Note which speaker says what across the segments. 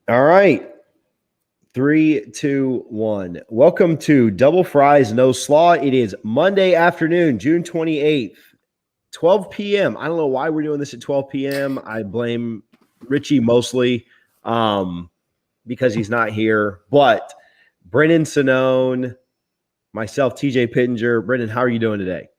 Speaker 1: All right. 3, 2, 1. Welcome to Double Fries No Slaw. It is Monday afternoon, June 28th, 12 p.m. I don't know why we're doing this at 12 p.m. I blame Richie mostly because he's not here. But Brennan Sonnone, myself, TJ Pittenger. Brennan, how are you doing today?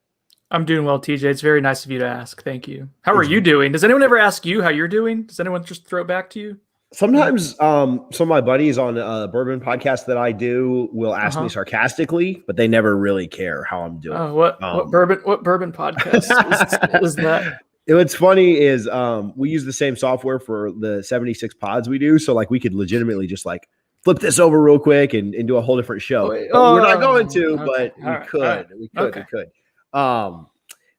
Speaker 2: I'm doing well, TJ. It's very nice of you to ask. Thank you. How are you doing? Does anyone ever ask you how you're doing? Does anyone just throw it back to you?
Speaker 1: Sometimes some of my buddies on a bourbon podcast that I do will ask me sarcastically, but they never really care how I'm doing.
Speaker 2: Oh, what bourbon podcast is that?
Speaker 1: What's funny is we use the same software for the 76 pods we do. So like we could legitimately just like flip this over real quick and do a whole different show. We're not going to, but we could.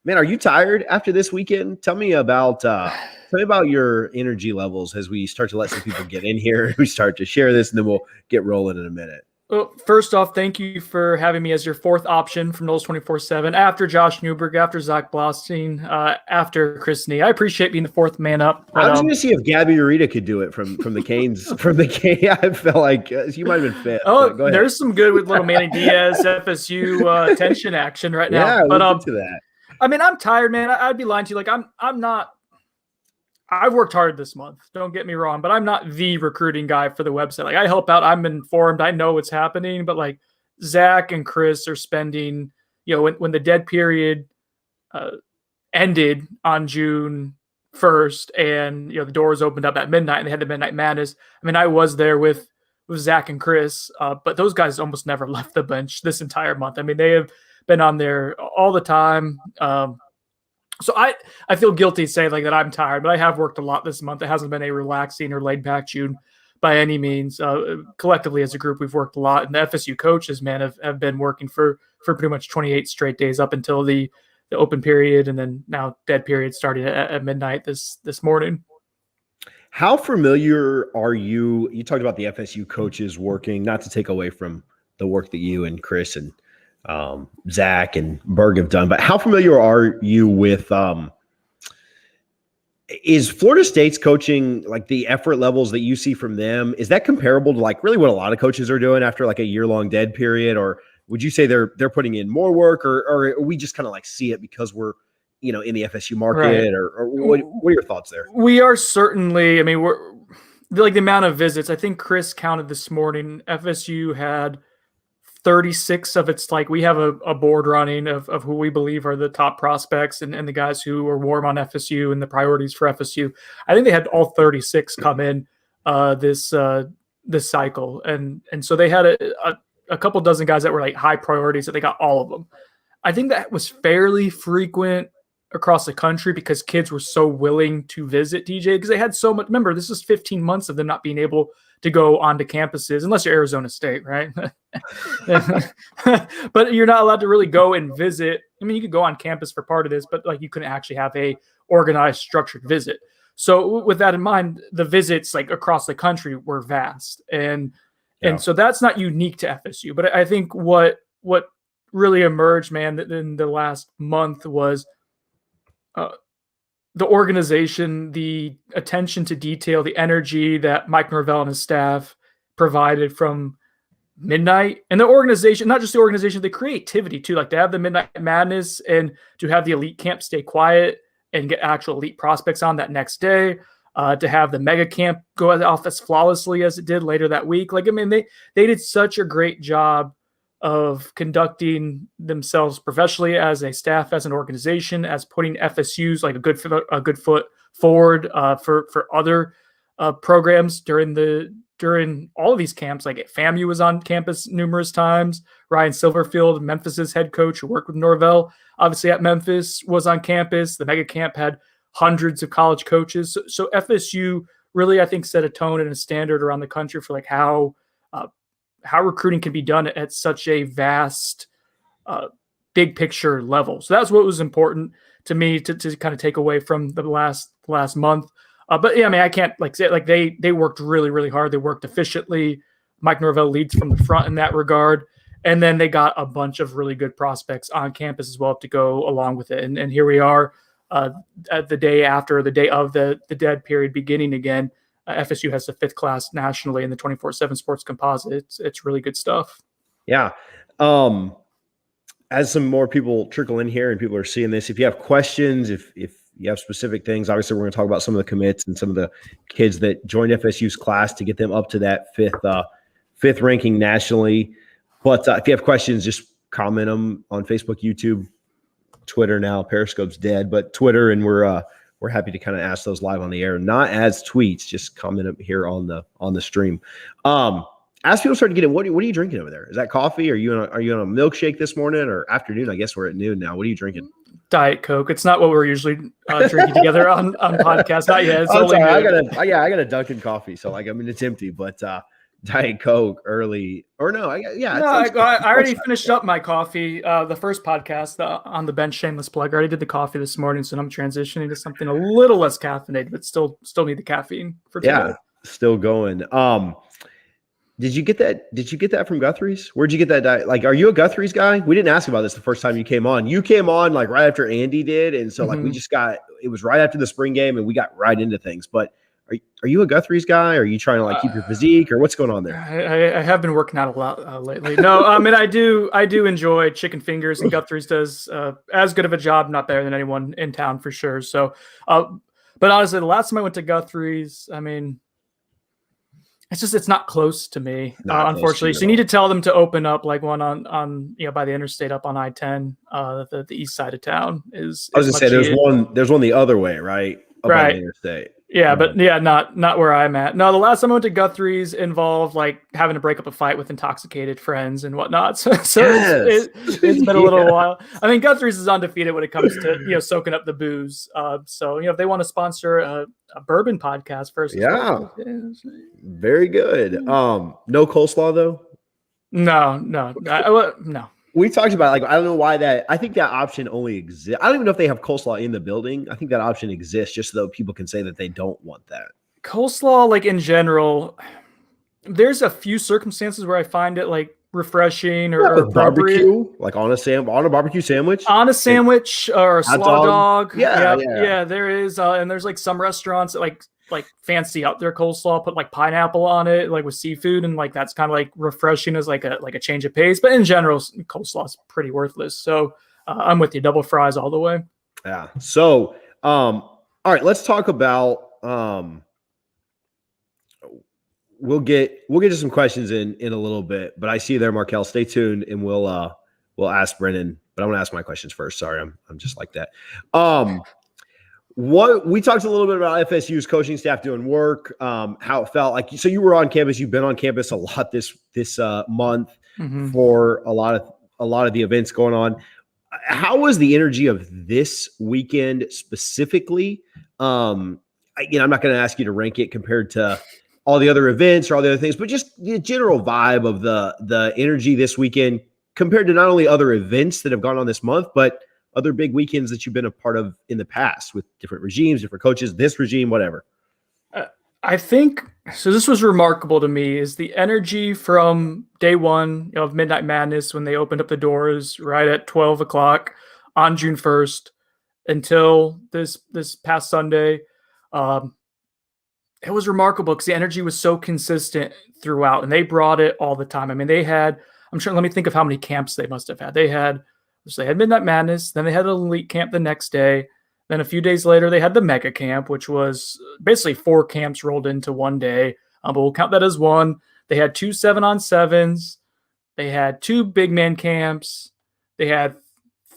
Speaker 1: Man, are you tired after this weekend? Tell me about your energy levels as we start to let some people get in here. We start to share this, and then we'll get rolling in a minute.
Speaker 2: Well, first off, thank you for having me as your fourth option from Knowles 24/7 after Josh Newberg, after Zach Blostein, after Chris Nee. I appreciate being the fourth man up.
Speaker 1: I was going to see if Gabby Ureta could do it from the Canes. From the Canes, I felt like you might have been fit.
Speaker 2: Oh, there's some good with little Manny Diaz, FSU tension action right now.
Speaker 1: Yeah, but into that.
Speaker 2: I mean, I'm tired, man. I'd be lying to you. Like, I'm not. I've worked hard this month. Don't get me wrong, but I'm not the recruiting guy for the website. Like, I help out. I'm informed. I know what's happening. But like, Zach and Chris are spending. When the dead period ended on June 1st, and the doors opened up at midnight, and they had the Midnight Madness. I mean, I was there with Zach and Chris, but those guys almost never left the bench this entire month. I mean, they have been on there all the time. So I feel guilty saying like that I'm tired, but I have worked a lot this month. It hasn't been a relaxing or laid back June by any means. Collectively as a group, we've worked a lot, and the FSU coaches, man, have been working for pretty much 28 straight days up until the open period, and then now dead period starting at midnight this morning.
Speaker 1: How familiar are you? You talked about the FSU coaches working, not to take away from the work that you and Chris and Zach and Berg have done, but how familiar are you with is Florida State's coaching, like the effort levels that you see from them, is that comparable to like really what a lot of coaches are doing after like a year-long dead period? Or would you say they're putting in more work, or we just kind of like see it because we're in the FSU market, right? or what are your thoughts there?
Speaker 2: We are certainly, I mean, we're like the amount of visits, I think Chris counted this morning, FSU had 36 of its, like, we have a board running of who we believe are the top prospects and the guys who are warm on FSU and the priorities for FSU. I think they had all 36 come in this cycle. And so they had a couple dozen guys that were like high priorities that they got all of them. I think that was fairly frequent across the country because kids were so willing to visit, DJ, because they had so much. Remember, this is 15 months of them not being able to go onto campuses, unless you're Arizona State, right? But you're not allowed to really go and visit. I mean, you could go on campus for part of this, but like you couldn't actually have a organized, structured visit. So with that in mind, the visits like across the country were vast, and so that's not unique to FSU. But I think what really emerged, man, in the last month was the organization, the attention to detail, the energy that Mike Norvell and his staff provided from midnight, and the organization, not just the organization, the creativity too, like to have the Midnight Madness and to have the elite camp stay quiet and get actual elite prospects on that next day, to have the mega camp go off as flawlessly as it did later that week. Like, I mean, they did such a great job of conducting themselves professionally as a staff, as an organization, as putting FSU's like a good foot forward for other programs during all of these camps. Like FAMU was on campus numerous times. Ryan Silverfield, Memphis's head coach who worked with Norvell, obviously at Memphis, was on campus. The mega camp had hundreds of college coaches. So FSU really, I think, set a tone and a standard around the country for like how recruiting can be done at such a vast, big picture level. So that's what was important to me to kind of take away from the last month. But yeah, I mean, I can't like say like they worked really, really hard. They worked efficiently. Mike Norvell leads from the front in that regard. And then they got a bunch of really good prospects on campus as well to go along with it. And here we are at the day after, the day of the dead period beginning again. FSU has the 5th class nationally in the 24/7 sports composite. It's really good stuff.
Speaker 1: Yeah. As some more people trickle in here and people are seeing this, if you have questions, if you have specific things, obviously we're going to talk about some of the commits and some of the kids that joined FSU's class to get them up to that fifth ranking nationally. But if you have questions, just comment them on Facebook, YouTube, Twitter. Now Periscope's dead, but Twitter, and we're happy to kind of ask those live on the air, not as tweets. Just comment them here on the stream. As people start to get in, what are you drinking over there? Is that coffee? Are you on a milkshake this morning or afternoon? I guess we're at noon now. What are you drinking?
Speaker 2: Diet Coke. It's not what we're usually drinking together on podcasts. Not yet. It's only
Speaker 1: I got a Dunkin' coffee, so it's empty. But Diet Coke early or no? I
Speaker 2: already finished up my coffee. The first podcast on the bench, shameless plug. I already did the coffee this morning, so I'm transitioning to something a little less caffeinated, but still need the caffeine for today.
Speaker 1: Yeah, still going. Did you get that from Guthrie's? Where'd you get that diet? Like, are you a Guthrie's guy? We didn't ask about this the first time you came on. You came on like right after Andy did. And so it was right after the spring game and we got right into things. But are you a Guthrie's guy? Are you trying to keep your physique or what's going on there?
Speaker 2: I have been working out a lot lately. No, I mean, I do enjoy chicken fingers, and Guthrie's does as good of a job, not better than anyone in town for sure. So, but honestly, the last time I went to Guthrie's, I mean, it's not close to me, unfortunately. So you need to tell them to open up like one on by the interstate up on I-10, the east side of town is.
Speaker 1: I was gonna say there's one the other way, right? Up on the interstate.
Speaker 2: Yeah, but not where I'm at. No, the last time I went to Guthrie's involved like having to break up a fight with intoxicated friends and whatnot. So it's been a little while. I mean, Guthrie's is undefeated when it comes to soaking up the booze. So if they want to sponsor a bourbon podcast first,
Speaker 1: very good. No coleslaw though.
Speaker 2: No.
Speaker 1: We talked about I don't know why that. I think that option only exists. I don't even know if they have coleslaw in the building. I think that option exists just so people can say that they don't want that.
Speaker 2: Coleslaw, like in general, there's a few circumstances where I find it like refreshing or
Speaker 1: barbecue, like on a barbecue sandwich,
Speaker 2: or a slaw dog.
Speaker 1: Yeah.
Speaker 2: There is, and there's like some restaurants that like fancy out their coleslaw, put like pineapple on it, like with seafood, and like that's kind of like refreshing as like a change of pace. But in general, coleslaw is pretty worthless. So I'm with you, double fries all the way.
Speaker 1: Yeah. So all right, let's talk about we'll get to some questions in a little bit, but I see you there, Markel. Stay tuned, and we'll ask Brennan. But I want to ask my questions first. Sorry, I'm just like that. What we talked a little bit about FSU's coaching staff doing work, how it felt like. So you were on campus. You've been on campus a lot this month for a lot of the events going on. How was the energy of this weekend specifically? I'm not going to ask you to rank it compared to all the other events or all the other things, but just the general vibe of the energy this weekend compared to not only other events that have gone on this month, but other big weekends that you've been a part of in the past with different regimes, different coaches, this regime, whatever.
Speaker 2: I think, so this was remarkable to me, is the energy from day one of Midnight Madness when they opened up the doors right at 12 o'clock on June 1st until this past Sunday. It was remarkable because the energy was so consistent throughout, and they brought it all the time. I mean, let me think of how many camps they must have had. They had Midnight Madness, then they had an elite camp the next day. Then a few days later, they had the mega camp, which was basically 4 camps rolled into one day. But we'll count that as one. They had 2 7-on-7s. They had 2 big man camps. They had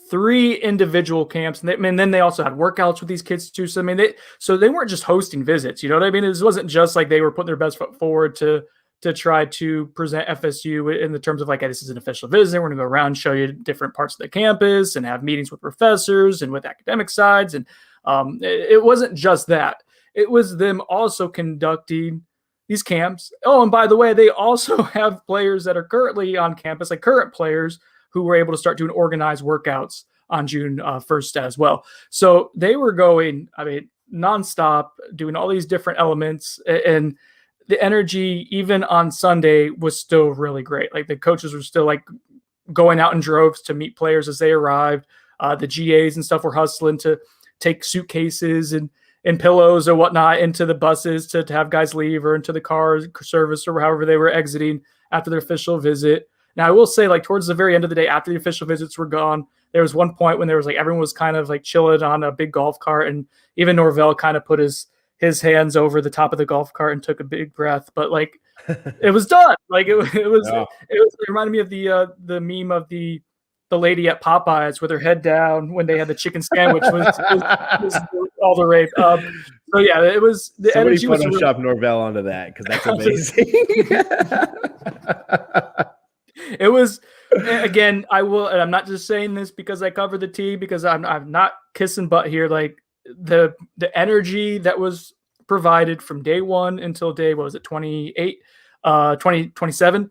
Speaker 2: 3 individual camps. And then they also had workouts with these kids too. So, they weren't just hosting visits. You know what I mean? It wasn't just like they were putting their best foot forward to try to present FSU in the terms of like, hey, this is an official visit. We're going to go around and show you different parts of the campus and have meetings with professors and with academic sides. And it wasn't just that. It was them also conducting these camps. Oh, and by the way, they also have players that are currently on campus, like current players who were able to start doing organized workouts on June 1st as well. So they were going, nonstop, doing all these different elements, and the energy, even on Sunday, was still really great. Like the coaches were still like going out in droves to meet players as they arrived. The GAs and stuff were hustling to take suitcases and in pillows or whatnot into the buses to have guys leave, or into the car service, or however they were exiting after their official visit. Now, I will say, like, towards the very end of the day, after the official visits were gone, there was one point when there was like everyone was kind of like chilling on a big golf cart, and even Norvell kind of put his hands over the top of the golf cart and took a big breath. But like, it was done. Like it reminded me of the meme of the lady at Popeyes with her head down when they had the chicken sandwich was all the rave. So yeah, it was the
Speaker 1: Somebody
Speaker 2: energy.
Speaker 1: Photoshop Norvell onto that, because that's amazing.
Speaker 2: It was, again, I will, and I'm not just saying this because I cover the team, because I'm not kissing butt here. Like the energy that was provided from day one until day, what was it, 28, 27.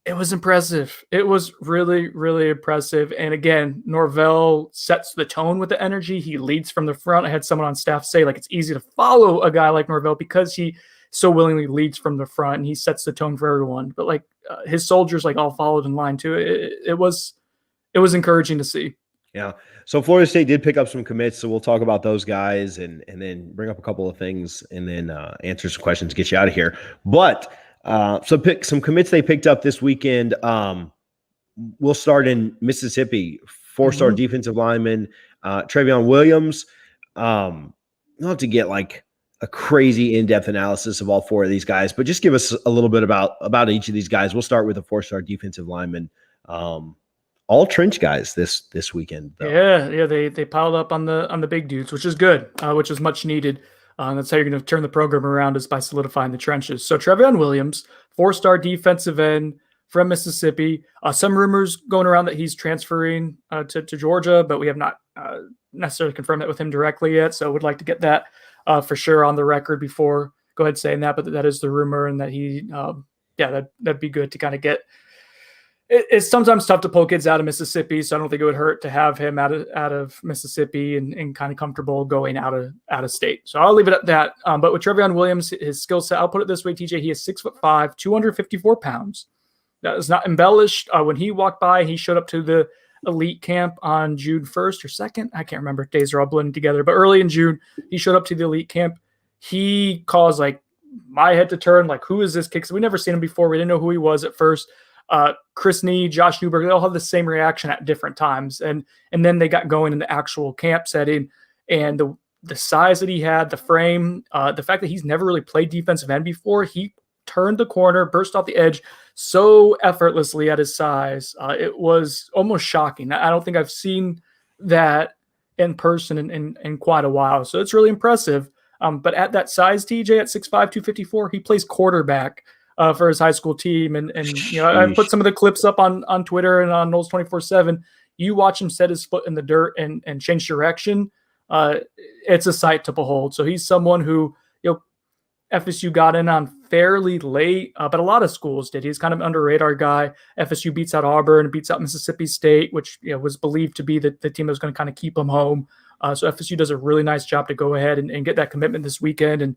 Speaker 2: It was impressive. It was really, really impressive. And again, Norvell sets the tone with the energy. He leads from the front. I had someone on staff say, like, it's easy to follow a guy like Norvell because he so willingly leads from the front and he sets the tone for everyone. But like his soldiers, like, all followed in line too. It was encouraging to see.
Speaker 1: Yeah. So Florida State did pick up some commits, so we'll talk about those guys and then bring up a couple of things and then answer some questions, get you out of here. But some commits they picked up this weekend. We'll start in Mississippi. 4-star defensive lineman Trevion Williams. Not to get like a crazy in-depth analysis of all four of these guys, but just give us a little bit about each of these guys. We'll start with a 4-star defensive lineman. All trench guys this weekend, though.
Speaker 2: Yeah, they piled up on the big dudes, which is good, which is much needed. That's how you're going to turn the program around, is by solidifying the trenches. So Trevion Williams, 4-star defensive end from Mississippi. Some rumors going around that he's transferring to Georgia, but we have not necessarily confirmed that with him directly yet. So would like to get that for sure on the record before go ahead saying that. But that is the rumor, and that he, that'd be good to kind of get. It's sometimes tough to pull kids out of Mississippi, so I don't think it would hurt to have him out of Mississippi and kind of comfortable going out of state. So I'll leave it at that. But with Trevion Williams, his skill set, I'll put it this way, TJ, he is 6'5", 254 pounds. That is not embellished. When he walked by, he showed up to the elite camp on June 1st or 2nd. I can't remember. Days are all blending together. But early in June, he showed up to the elite camp. He caused like my head to turn. Like, who is this kid? Because we never seen him before. We didn't know who he was at first. Chris Nee, Josh Newberg, they all have the same reaction at different times. And then they got going in the actual camp setting, and the size that he had, the frame, the fact that he's never really played defensive end before, he turned the corner, burst off the edge so effortlessly at his size. It was almost shocking. I don't think I've seen that in person in quite a while. So it's really impressive. But at that size, TJ, at 6'5", 254, he plays quarterback for his high school team. And you know, I put some of the clips up on Twitter and on Knowles 24/7. You watch him set his foot in the dirt and change direction. It's a sight to behold. So he's someone who, you know, FSU got in on fairly late, but a lot of schools did. He's kind of under radar guy. FSU beats out Auburn, beats out Mississippi State, which, you know, was believed to be the team that was going to kind of keep him home. So FSU does a really nice job to go ahead and get that commitment this weekend. And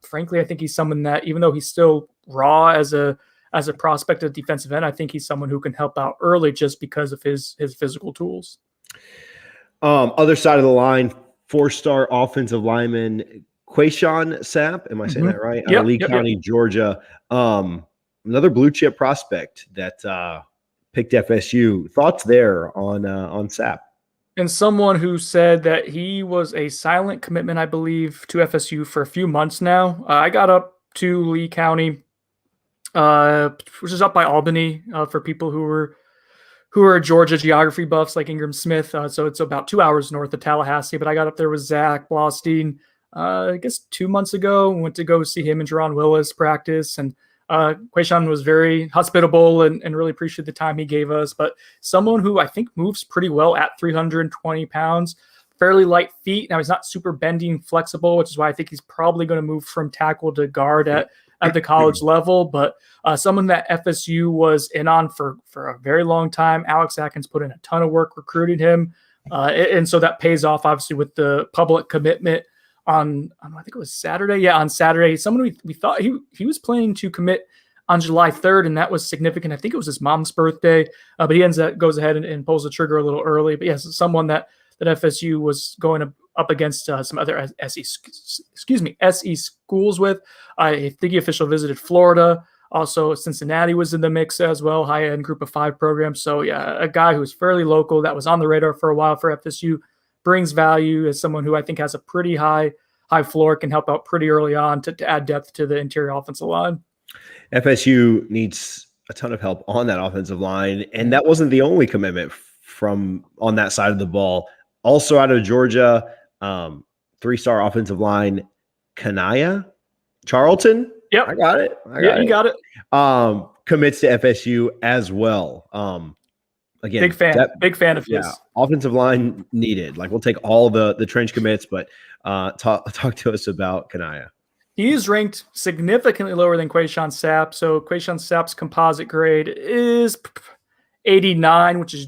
Speaker 2: frankly, I think he's someone that, even though he's still raw as a prospect of defensive end, I think he's someone who can help out early just because of his physical tools.
Speaker 1: Other side of the line, 4-star offensive lineman Quayshawn Sapp. Am I saying that right?
Speaker 2: Yep,
Speaker 1: Lee County, Georgia. Another blue chip prospect that picked FSU. Thoughts there on Sapp?
Speaker 2: And someone who said that he was a silent commitment, I believe, to FSU for a few months now. I got up to Lee County, which is up by Albany, for people who are Georgia geography buffs like Ingram Smith. So it's about 2 hours north of Tallahassee. But I got up there with Zach Blostein, I guess 2 months ago. Went to go see him and Jerron Willis practice. And Quayshawn was very hospitable and really appreciated the time he gave us. But someone who I think moves pretty well at 320 pounds, fairly light feet. Now, he's not super bending flexible, which is why I think he's probably going to move from tackle to guard at the college level. But someone that FSU was in on for a very long time. Alex Atkins put in a ton of work recruiting him. And so that pays off, obviously, with the public commitment on I think it was Saturday. Yeah, on Saturday. Someone we thought he was planning to commit on July 3rd, and that was significant. I think it was his mom's birthday, but he goes ahead and pulls the trigger a little early. But yes, someone that FSU was going up against some other SE schools with. I think he officially visited Florida. Also, Cincinnati was in the mix as well, high-end group of 5 program. So, yeah, a guy who was fairly local that was on the radar for a while for FSU, brings value as someone who I think has a pretty high floor, can help out pretty early on to add depth to the interior offensive line.
Speaker 1: FSU needs a ton of help on that offensive line, and that wasn't the only commitment from on that side of the ball. Also out of Georgia, 3-star offensive line, Kanaya Charlton.
Speaker 2: Yep.
Speaker 1: I got it.
Speaker 2: You got it.
Speaker 1: Commits to FSU as well. Again,
Speaker 2: big fan of his.
Speaker 1: Offensive line needed. Like, we'll take all the trench commits, but talk to us about Kanaya.
Speaker 2: He is ranked significantly lower than Quayshawn Sapp. So Quayshawn Sapp's composite grade is 89, which is,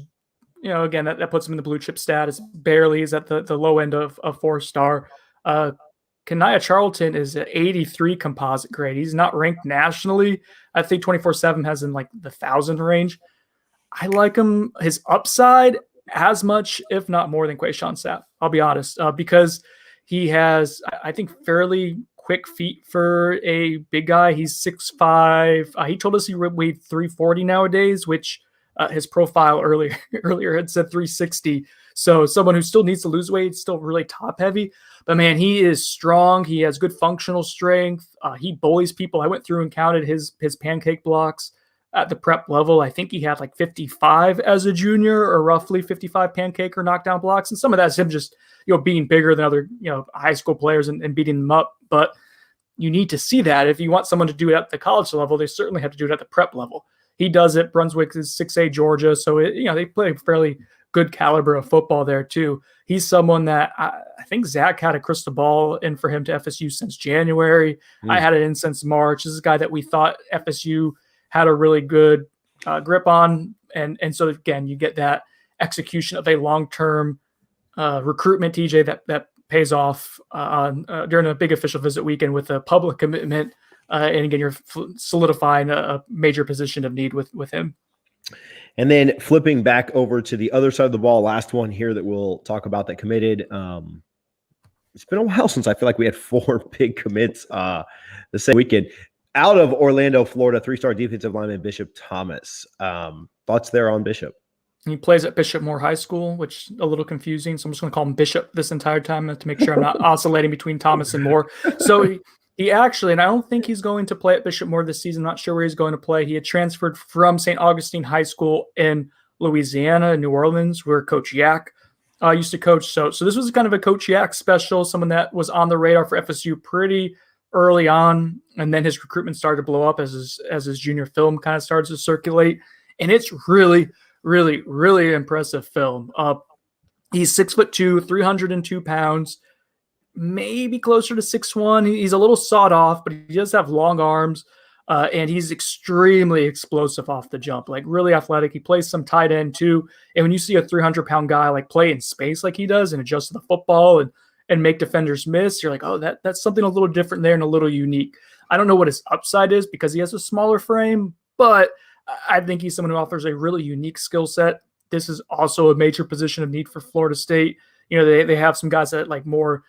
Speaker 2: again, that puts him in the blue chip status. Barely is at the low end of a 4-star. Kanaya Charlton is an 83 composite grade. He's not ranked nationally. I think 24/7 has in like the 1,000 range. I like him, his upside, as much, if not more, than Quayshawn Sapp. I'll be honest, because he has, I think, fairly quick feet for a big guy. He's 6'5". He told us he weighed 340 nowadays, which his profile earlier had said 360. So someone who still needs to lose weight, still really top heavy. But man, he is strong. He has good functional strength. He bullies people. I went through and counted his pancake blocks at the prep level. I think he had like 55 as a junior, or roughly 55 pancake or knockdown blocks. And some of that's him just, being bigger than other, high school players and beating them up. But you need to see that. If you want someone to do it at the college level, they certainly have to do it at the prep level. He does it. Brunswick is 6A Georgia. So, they play fairly good caliber of football there too. He's someone that I think Zach had a crystal ball in for him to FSU since January. I had it in since March. This is a guy that we thought FSU had a really good grip on. And so, again, you get that execution of a long-term recruitment, TJ, that pays off during a big official visit weekend with a public commitment. And again, you're solidifying a major position of need with him.
Speaker 1: And then flipping back over to the other side of the ball, last one here that we'll talk about that committed. It's been a while since I feel like we had 4 big commits the same weekend. Out of Orlando, Florida, 3-star defensive lineman Bishop Thomas. Thoughts there on Bishop?
Speaker 2: He plays at Bishop Moore High School, which is a little confusing. So I'm just going to call him Bishop this entire time to make sure I'm not oscillating between Thomas and Moore. So he actually, and I don't think he's going to play at Bishop Moore this season. Not sure where he's going to play. He had transferred from St. Augustine High School in Louisiana, New Orleans, where Coach Yak used to coach. So this was kind of a Coach Yak special, someone that was on the radar for FSU pretty early on, and then his recruitment started to blow up as his junior film kind of starts to circulate, and it's really, really, really impressive film. He's 6'2", 302 pounds, maybe closer to 6'1". He's a little sawed off, but he does have long arms, and he's extremely explosive off the jump, like really athletic. He plays some tight end too, and when you see a 300-pound guy like play in space like he does and adjust to the football and make defenders miss, you're like, oh, that's something a little different there and a little unique. I don't know what his upside is because he has a smaller frame, but I think he's someone who offers a really unique skill set. This is also a major position of need for Florida State. They have some guys that like more,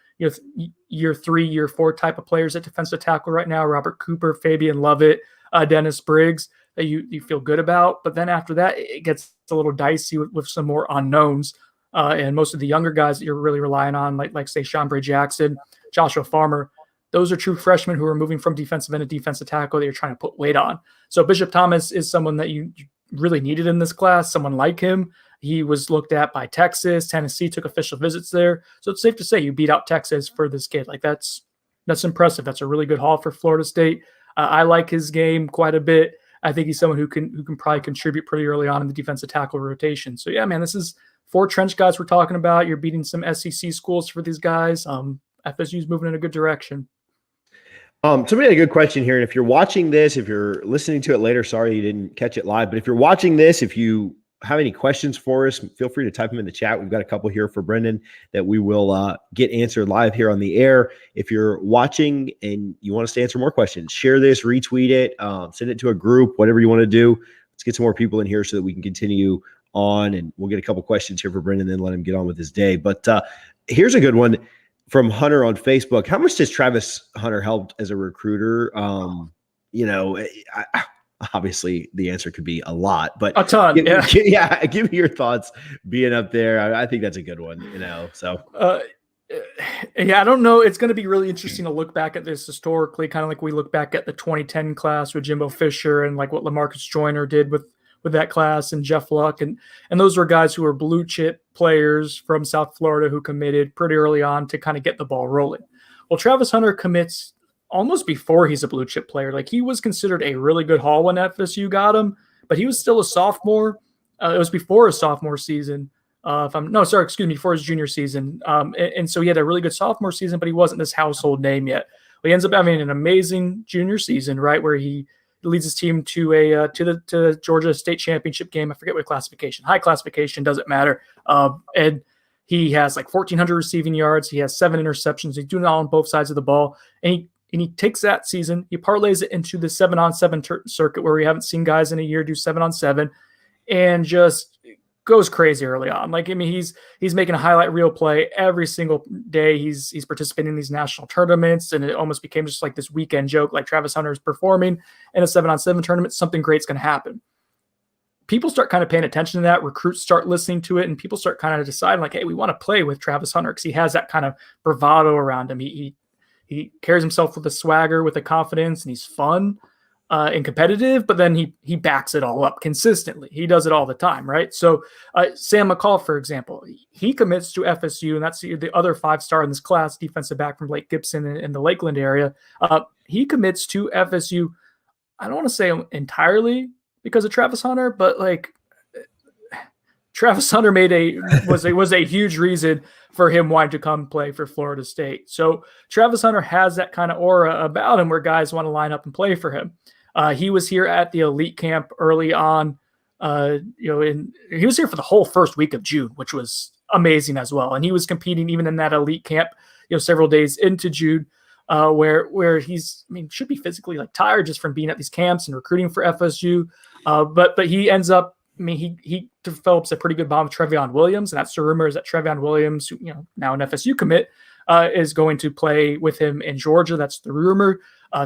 Speaker 2: year 3, year 4 type of players at defensive tackle right now, Robert Cooper, Fabian Lovett, Dennis Briggs, that you feel good about. But then after that, it gets a little dicey with some more unknowns. And most of the younger guys that you're really relying on, like say, Chambray Jackson, Joshua Farmer, those are true freshmen who are moving from defensive end to defensive tackle that you're trying to put weight on. So Bishop Thomas is someone that you really needed in this class, someone like him. He was looked at by Texas. Tennessee took official visits there. So it's safe to say you beat out Texas for this kid. Like that's impressive. That's a really good haul for Florida State. I like his game quite a bit. I think he's someone who can probably contribute pretty early on in the defensive tackle rotation. So yeah, man, this is 4 trench guys we're talking about. You're beating some SEC schools for these guys. FSU's moving in a good direction.
Speaker 1: Somebody had a good question here. And if you're watching this, if you're listening to it later, sorry you didn't catch it live, but if you're watching this, if you have any questions for us, feel free to type them in the chat. We've got a couple here for Brendan that we will get answered live here on the air. If you're watching and you want us to answer more questions, share this, retweet it, send it to a group, whatever you want to do. Let's get some more people in here so that we can continue on, and we'll get a couple questions here for Brendan and then let him get on with his day. But Here's a good one from Hunter on Facebook. How much does Travis Hunter help as a recruiter? Obviously the answer could be a lot, but
Speaker 2: a ton.
Speaker 1: Give me your thoughts being up there. I think that's a good one, so.
Speaker 2: I don't know. It's going to be really interesting to look back at this historically, kind of like we look back at the 2010 class with Jimbo Fisher and like what LaMarcus Joyner did with that class and Jeff Luck. And those were guys who were blue chip players from South Florida who committed pretty early on to kind of get the ball rolling. Well, Travis Hunter commits almost before he's a blue chip player. Like he was considered a really good haul when FSU got him, but he was still a sophomore. It was before his sophomore season. Before his junior season. And so he had a really good sophomore season, but he wasn't this household name yet. Well, he ends up having an amazing junior season, right, where he leads his team to the Georgia State Championship game. I forget what classification. High classification, doesn't matter. And he has like 1,400 receiving yards. He has 7 interceptions. He's doing it all on both sides of the ball. And he takes that season, he parlays it into the 7-on-7 circuit where we haven't seen guys in a year do 7-on-7, and just goes crazy early on. Like, I mean, he's making a highlight reel play every single day. He's participating in these national tournaments, and it almost became just like this weekend joke. Like Travis Hunter is performing in a 7-on-7 tournament, something great's going to happen. People start kind of paying attention to that. Recruits start listening to it, and people start kind of deciding like, hey, we want to play with Travis Hunter because he has that kind of bravado around him. He carries himself with a swagger, with a confidence, and he's fun. And competitive, but then he backs it all up consistently. He does it all the time, right? So Sam McCall, for example, he commits to FSU, and that's the other 5-star in this class, defensive back from Lake Gibson in the Lakeland area. He commits to FSU. I don't want to say entirely because of Travis Hunter, but like Travis Hunter was a huge reason for him wanting to come play for Florida State. So Travis Hunter has that kind of aura about him where guys want to line up and play for him. He was here at the elite camp early on, he was here for the whole first week of June, which was amazing as well. And he was competing even in that elite camp, several days into June, where should be physically like tired just from being at these camps and recruiting for FSU. But he ends up, he develops a pretty good bond with Trevion Williams, and that's the rumor is that Trevion Williams, who, now an FSU commit, is going to play with him in Georgia. That's the rumor.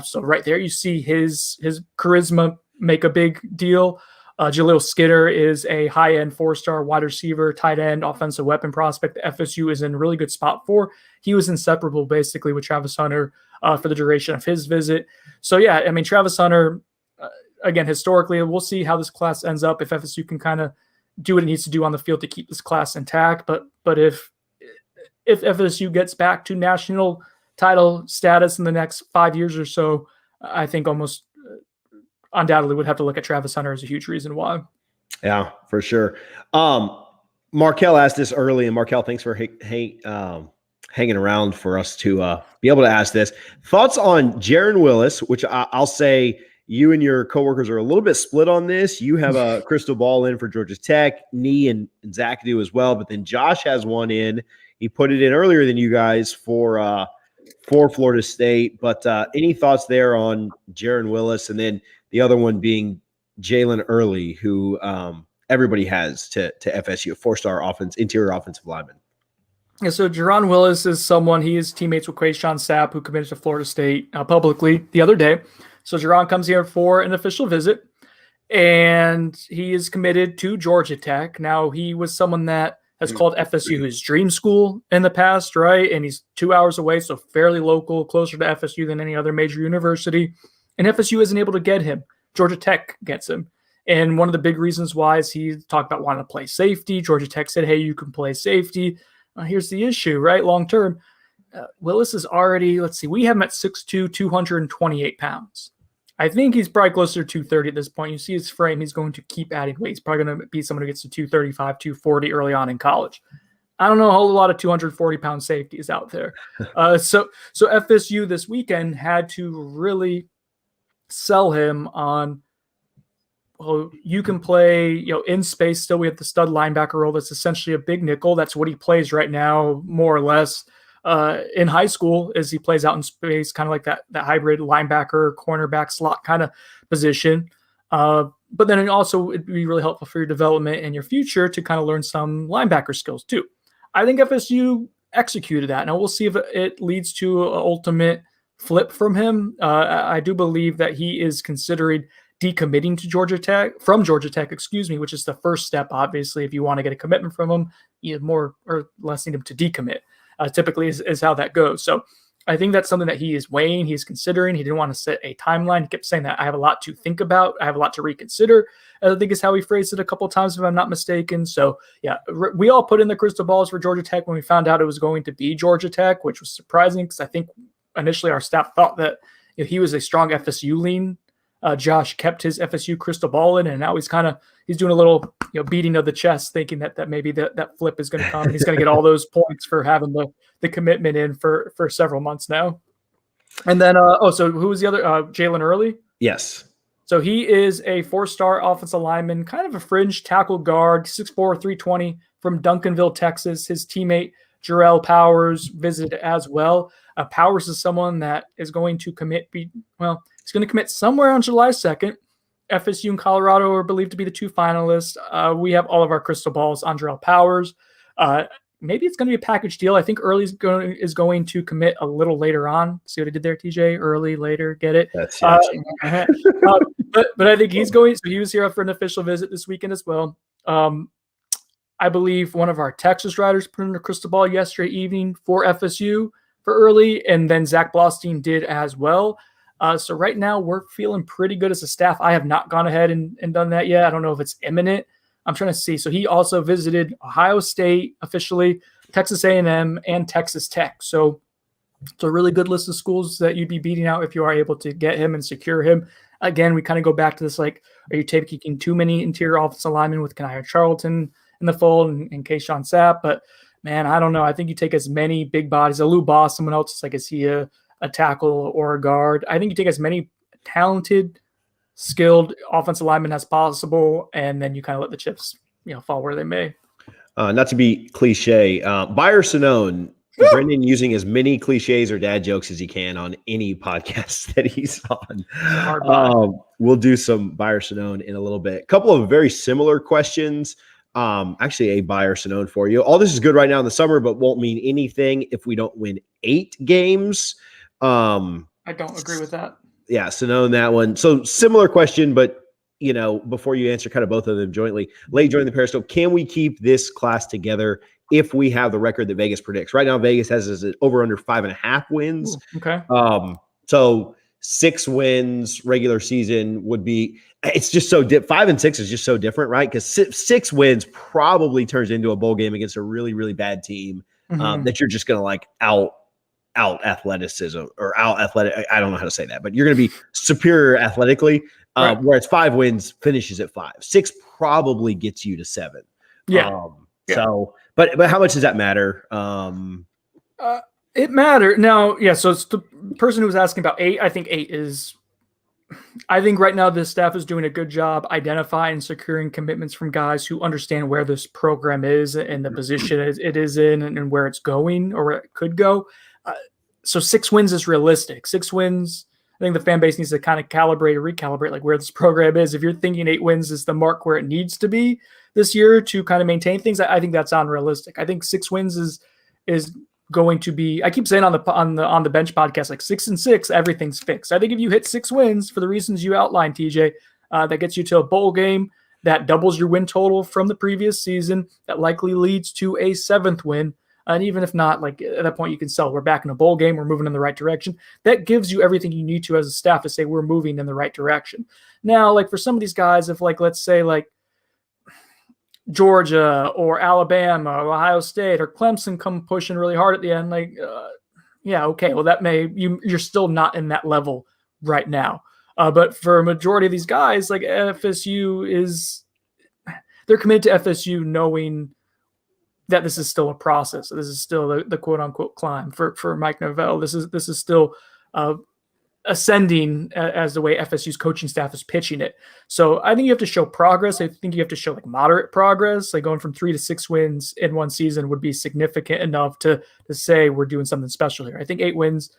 Speaker 2: So right there, you see his charisma make a big deal. Jaleel Skidder is a high-end 4-star wide receiver, tight end, offensive weapon prospect that FSU is in a really good spot for. He was inseparable basically with Travis Hunter for the duration of his visit. So yeah, Travis Hunter, again, historically, we'll see how this class ends up if FSU can kind of do what it needs to do on the field to keep this class intact. But if FSU gets back to national title status in the next 5 years or so, I think almost undoubtedly would have to look at Travis Hunter as a huge reason why.
Speaker 1: Yeah, for sure. Markel asked this early, and Markel, thanks for hanging around for us to be able to ask this. Thoughts on Jaron Willis, which I'll say you and your coworkers are a little bit split on this. You have a crystal ball in for Georgia Tech, Nee and Zach do as well, but then Josh has one in. He put it in earlier than you guys for Florida State. But any thoughts there on Jaron Willis, and then the other one being Jalen Early, who everybody has to FSU, a 4-star interior offensive lineman.
Speaker 2: Yeah, so Jaron Willis is someone, he is teammates with Quayshawn Sapp, who committed to Florida State publicly the other day. So Jaron comes here for an official visit, and he is committed to Georgia Tech. Now, he was someone that has called FSU his dream school in the past, right? And he's 2 hours away, so fairly local, closer to FSU than any other major university. And FSU isn't able to get him. Georgia Tech gets him. And one of the big reasons why is he talked about wanting to play safety. Georgia Tech said, hey, you can play safety. Here's the issue, right? Long term, Willis is already, we have him at 6'2", 228 pounds. I think he's probably closer to 230 at this point. You see his frame, he's going to keep adding weight. He's probably going to be someone who gets to 235, 240 early on in college. I don't know a whole lot of 240-pound safeties out there. So FSU this weekend had to really sell him on, well, you can play, in space still. We have the stud linebacker role that's essentially a big nickel. That's what he plays right now, more or less. In high school, as he plays out in space, kind of like that hybrid linebacker, cornerback slot kind of position. But then it'd be really helpful for your development and your future to kind of learn some linebacker skills too. I think FSU executed that. Now we'll see if it leads to an ultimate flip from him. I do believe that he is considering decommitting to Georgia Tech, which is the first step. Obviously, if you want to get a commitment from him, you more or less need him to decommit. Typically is how that goes. So I think that's something that he is weighing, he's considering. He didn't want to set a timeline. He kept saying that I have a lot to think about. I have a lot to reconsider. I think is how he phrased it a couple of times, if I'm not mistaken. So yeah, we all put in the crystal balls for Georgia Tech when we found out it was going to be Georgia Tech, which was surprising because I think initially our staff thought that he was a strong FSU lean. Josh kept his FSU crystal ball in, and now he's doing a little beating of the chest, thinking that maybe that flip is going to come, and he's going to get all those points for having the commitment in for several months now. And then so who was the other? Jalen Early.
Speaker 1: Yes.
Speaker 2: So he is a 4-star offensive lineman, kind of a fringe tackle guard, 6'4", 320 from Duncanville, Texas. His teammate Jarrell Powers visited as well. Powers is someone that is going to commit. He's going to commit somewhere on July 2nd. FSU and Colorado are believed to be the 2 finalists. We have all of our crystal balls on Jarrell Powers. Maybe it's going to be a package deal. I think Early is going to commit a little later on. See what I did there, TJ? Early, later, get it?
Speaker 1: That's
Speaker 2: but I think he's going. So he was here for an official visit this weekend as well. I believe one of our Texas writers put in a crystal ball yesterday evening for FSU for Early, and then Zach Blostein did as well. So right now we're feeling pretty good as a staff. I have not gone ahead and done that yet. I don't know if it's imminent. I'm trying to see. So he also visited Ohio State officially, Texas A&M, and Texas Tech. So it's a really good list of schools that you'd be beating out if you are able to get him and secure him. Again, we kind of go back to this, like, are you taking too many interior offensive linemen with Kanaya Charlton in the fold and Kayshawn Sapp? But, man, I don't know. I think you take as many big bodies. A Lou Boss, someone else is like, is he a tackle or a guard? I think you take as many talented, skilled offensive linemen as possible, and then you kind of let the chips, fall where they may.
Speaker 1: Not to be cliche, Buyer Sonnone, Brendan using as many cliches or dad jokes as he can on any podcast that he's on. We'll do some Buyer Sonnone in a little bit. A couple of very similar questions. Actually, a Buyer Sonnone for you. All this is good right now in the summer, but won't mean anything if we don't win 8 games.
Speaker 2: I don't agree with that.
Speaker 1: Yeah, Sonnone, that one. So similar question, but before you answer kind of both of them jointly, late joining the Periscope, can we keep this class together if we have the record that Vegas predicts? Right now, Vegas has it over under 5.5 wins.
Speaker 2: Ooh, okay.
Speaker 1: So 6 wins regular season would be. It's just so 5 and 6 is just so different, right? Because 6 wins probably turns into a bowl game against a really, really bad team that you're just going to out athleticism or out athletic. I don't know how to say that, but you're going to be superior athletically. Right. Whereas 5 wins finishes at 5. 6 probably gets you to 7.
Speaker 2: Yeah.
Speaker 1: So, but how much does that matter?
Speaker 2: It matters now. Yeah. So it's the person who was asking about 8. I think 8 is. I think right now this staff is doing a good job identifying and securing commitments from guys who understand where this program is and the position it is in and where it's going or where it could go. So 6 wins is realistic. 6 wins. I think the fan base needs to kind of calibrate or recalibrate like where this program is. If you're thinking 8 wins is the mark where it needs to be this year to kind of maintain things, I think that's unrealistic. I think 6 wins is going to be. I keep saying on the bench podcast, like 6 and 6, everything's fixed. I think if you hit 6 wins for the reasons you outlined, TJ, that gets you to a bowl game, that doubles your win total from the previous season, that likely leads to a 7th win. And even if not, like at that point, you can sell. We're back in a bowl game. We're moving in the right direction. That gives you everything you need to as a staff to say we're moving in the right direction. Now, like for some of these guys, if like let's say like Georgia or Alabama or Ohio State or Clemson come pushing really hard at the end, like yeah, okay, well that you're still not in that level right now. But for a majority of these guys, like FSU they're committed to FSU knowing that this is still a process. This is still the quote unquote climb for Mike Norvell. This is still ascending as the way FSU's coaching staff is pitching it. So I think you have to show progress. I think you have to show like moderate progress, like going from 3 to 6 wins in one season would be significant enough to say we're doing something special here. I think 8 wins.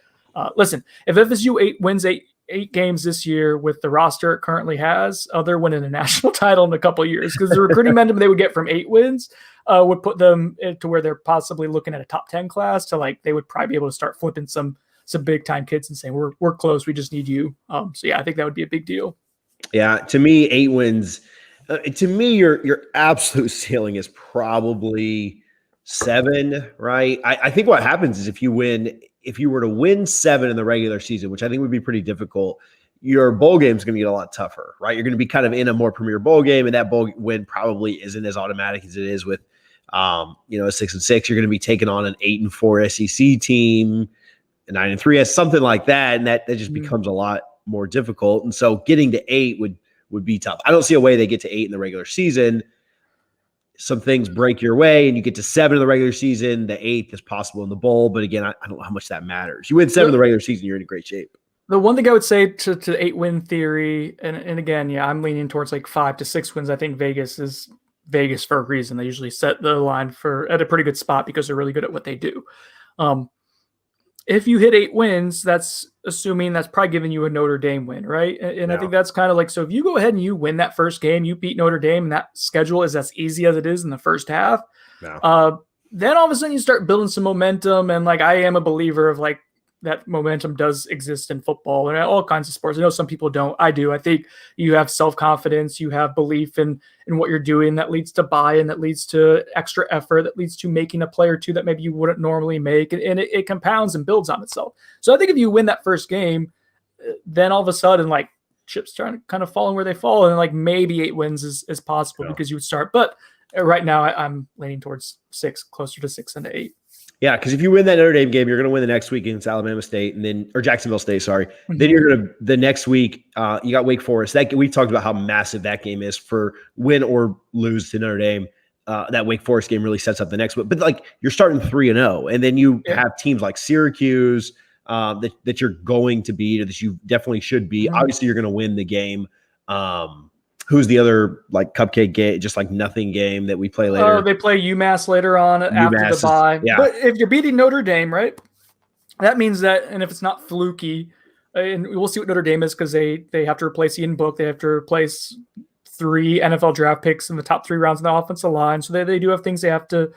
Speaker 2: Listen, if FSU wins 8 games this year with the roster it currently has, they're winning a national title in a couple of years, because the recruiting momentum they would get from 8 wins would put them to where they're possibly looking at a top 10 class, to like they would probably be able to start flipping some big time kids and saying we're close, we just need you. So yeah, I think that would be a big deal.
Speaker 1: Yeah, to me, 8 wins. To me, your absolute ceiling is probably 7, right? I think what happens is if you were to win 7 in the regular season, which I think would be pretty difficult, your bowl game is going to get a lot tougher, right? You're going to be kind of in a more premier bowl game, and that bowl win probably isn't as automatic as it is with, a 6-6. You're going to be taking on an 8-4 SEC team, a 9-3, something like that, and that just becomes a lot more difficult. And so getting to 8 would be tough. I don't see a way they get to 8 in the regular season. Some things break your way and you get to 7 in the regular season. The 8th is possible in the bowl. But again, I don't know how much that matters. You win 7 in the regular season, you're in great shape.
Speaker 2: The one thing I would say to 8-win theory, and again, yeah, I'm leaning towards like 5 to 6 wins. I think Vegas is Vegas for a reason. They usually set the line at a pretty good spot because they're really good at what they do. If you hit 8 wins, that's assuming that's probably giving you a Notre Dame win, right? And I think that's kind of like, so if you go ahead and you win that first game, you beat Notre Dame, and that schedule is as easy as it is in the first half, then all of a sudden you start building some momentum. And like, I am a believer of like, that momentum does exist in football and all kinds of sports. I know some people don't. I do. I think you have self-confidence, you have belief in what you're doing that leads to buy-in, that leads to extra effort, that leads to making a play or two that maybe you wouldn't normally make. And it compounds and builds on itself. So I think if you win that first game, then all of a sudden, like, chips trying to kind of fall where they fall. And like maybe 8 wins is possible because you would start. But right now I'm leaning towards 6, closer to 6 than to 8.
Speaker 1: Yeah, because if you win that Notre Dame game, you're going to win the next week against Alabama State, or Jacksonville State. Sorry. Mm-hmm. Then you're going to the next week. You got Wake Forest. We talked about how massive that game is for win or lose to Notre Dame. That Wake Forest game really sets up the next one. But like you're starting 3-0, and then you have teams like Syracuse that you're going to beat, or that you definitely should beat. Mm-hmm. Obviously, you're going to win the game. Who's the other like cupcake game, just like nothing game that we play later?
Speaker 2: Oh, they play UMass later on after the bye. Yeah. But if you're beating Notre Dame, right, that means that, and if it's not fluky, and we'll see what Notre Dame is, because they have to replace Ian Book. They have to replace 3 NFL draft picks in the top 3 rounds in the offensive line. So they do have things they have to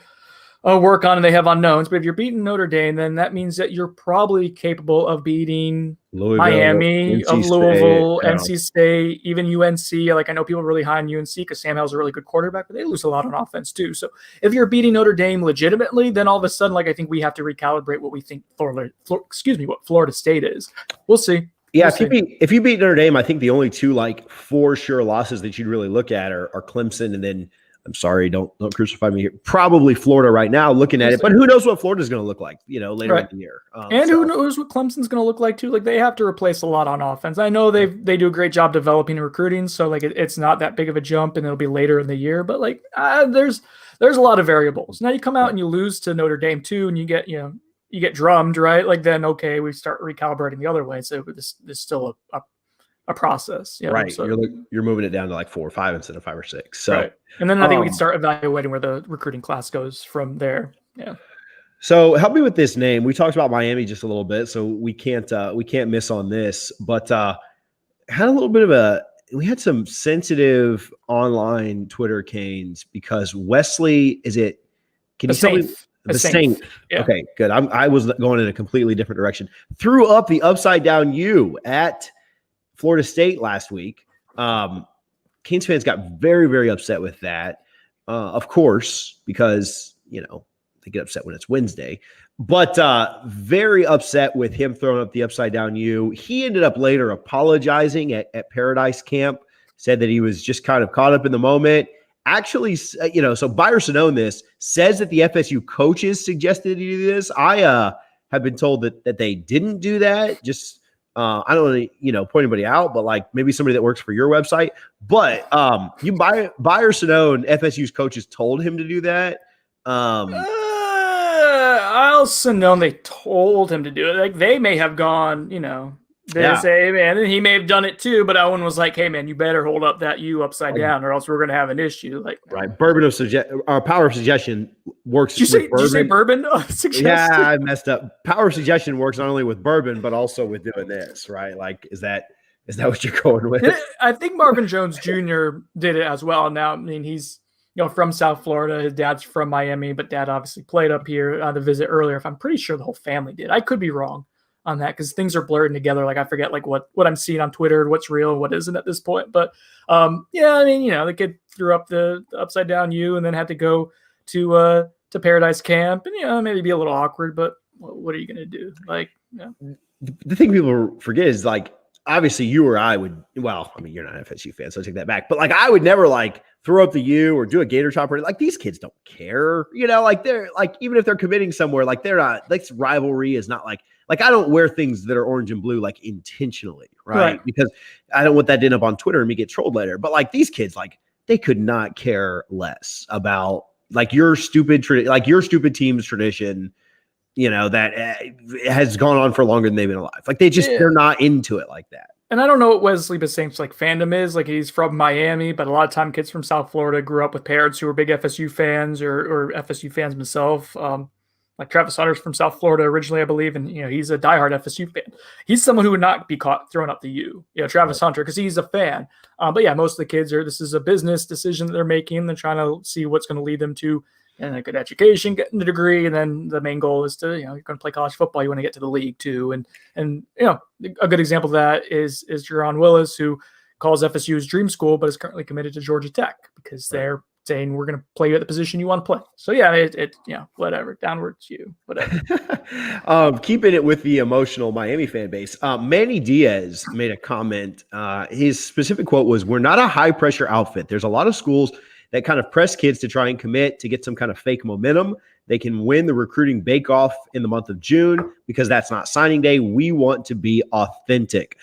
Speaker 2: work on, and they have unknowns. But if you're beating Notre Dame, then that means that you're probably capable of beating Louisville, Miami, of Louisville, NC State, even UNC. Like, I know people are really high on UNC because Sam Howell's a really good quarterback, but they lose a lot on offense too. So if you're beating Notre Dame legitimately, then all of a sudden, like, I think we have to recalibrate what we think what Florida State is. We'll see.
Speaker 1: Yeah, if you beat Notre Dame, I think the only 2 like for sure losses that you'd really look at are Clemson, and then, I'm sorry, don't crucify me here, probably Florida right now looking at it, but who knows what Florida's going to look like, later in the year.
Speaker 2: Who knows what Clemson's going to look like too. Like, they have to replace a lot on offense. I know they do a great job developing and recruiting, so like it's not that big of a jump, and it'll be later in the year, but like there's a lot of variables. Now you come out and you lose to Notre Dame too, and you get drummed, right? Like, then okay, we start recalibrating the other way. So this is still a process,
Speaker 1: right?
Speaker 2: So
Speaker 1: you're moving it down to like 4 or 5 instead of 5 or 6. So,
Speaker 2: right. And then I think we can start evaluating where the recruiting class goes from there. Yeah.
Speaker 1: So help me with this name. We talked about Miami just a little bit, so we can't miss on this. But had a little bit of we had some sensitive online Twitter canes because Wesley, can you tell me? The Saint. Yeah. Okay, good. I was going in a completely different direction. Threw up the upside down U at Florida State last week. Canes fans got very, very upset with that. Of course, because, they get upset when it's Wednesday, but very upset with him throwing up the upside down U. He ended up later apologizing at Paradise Camp, said that he was just kind of caught up in the moment. Actually, so Buyer Sonnone this says that the FSU coaches suggested he do this. I have been told that they didn't do that. Just I don't want to, point anybody out, but like maybe somebody that works for your website. But Buyer Sonnone, FSU's coaches told him to do that.
Speaker 2: I also know they told him to do it. Like, they may have gone, They say, hey, man, and he may have done it too, but Owen was like, hey, man, you better hold up that U upside down or else we're going to have an issue. Like,
Speaker 1: right. Power of suggestion works.
Speaker 2: Did you say bourbon?
Speaker 1: Yeah, I messed up. Power of suggestion works not only with bourbon, but also with doing this, right? Like, is that what you're going with?
Speaker 2: I think Marvin Jones Jr. did it as well. Now, I mean, he's, from South Florida. His dad's from Miami, but dad obviously played up here on the visit earlier. If I'm pretty sure the whole family did. I could be wrong on that because things are blurring together. Like I forget like what I'm seeing on Twitter, what's real, what isn't at this point. But yeah, I mean, the kid threw up the upside down U and then had to go to Paradise Camp, and maybe be a little awkward, but what are you gonna do? Like,
Speaker 1: the thing people forget is like, obviously you or I would, well, I mean, you're not an FSU fan, so I take that back. But like, I would never like throw up the U or do a gator chopper. Like these kids don't care, like they're like, even if they're committing somewhere, like they're not, like rivalry is not like I don't wear things that are orange and blue, like intentionally. Right. Because I don't want that to end up on Twitter and me get trolled later. But like these kids, like they could not care less about like your stupid team's tradition, that has gone on for longer than they've been alive. Like they're not into it like that.
Speaker 2: And I don't know what Wesley Bissaint's like fandom is. Like he's from Miami, but a lot of time kids from South Florida grew up with parents who were big FSU fans or FSU fans himself. Like Travis Hunter's from South Florida originally, I believe, and he's a diehard FSU fan. He's someone who would not be caught throwing up the U. Travis Hunter, because he's a fan. But yeah, most of the kids this is a business decision that they're making. They're trying to see what's going to lead them to and a good education, getting the degree, and then the main goal is to, you're going to play college football. You want to get to the league too, and a good example of that is Jerron Willis, who calls FSU his dream school, but is currently committed to Georgia Tech because they're saying we're going to play you at the position you want to play. So yeah, whatever, downwards you, whatever.
Speaker 1: Keeping it with the emotional Miami fan base, Manny Diaz made a comment. His specific quote was, "We're not a high pressure outfit. There's a lot of schools that kind of press kids to try and commit to get some kind of fake momentum. They can win the recruiting bake-off in the month of June because that's not signing day. We want to be authentic."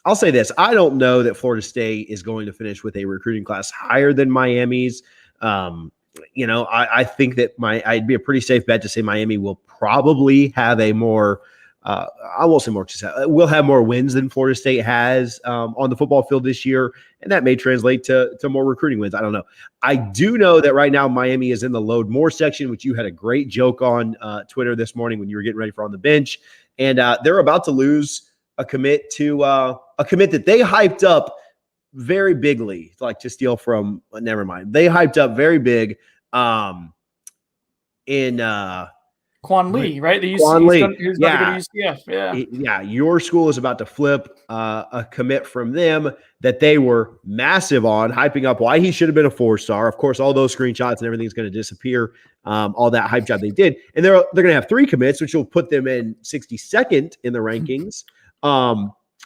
Speaker 1: I'll say this. I don't know that Florida State is going to finish with a recruiting class higher than Miami's. I think that I'd be a pretty safe bet to say Miami will probably have a more I won't say more success. We'll have more wins than Florida State has on the football field this year, and that may translate to more recruiting wins. I don't know. I do know that right now Miami is in the load more section, which you had a great joke on Twitter this morning when you were getting ready for On the Bench, and they're about to lose a commit that they hyped up very bigly, like to steal from. Never mind, they hyped up very big in.
Speaker 2: Quan Lee, right?
Speaker 1: Quan Lee.
Speaker 2: He's about to go to UCF.
Speaker 1: Yeah. Your school is about to flip a commit from them that they were massive on, hyping up why he should have been a 4-star. Of course, all those screenshots and everything's going to disappear. All that hype job they did, and they're going to have 3 commits, which will put them in 62nd in the rankings.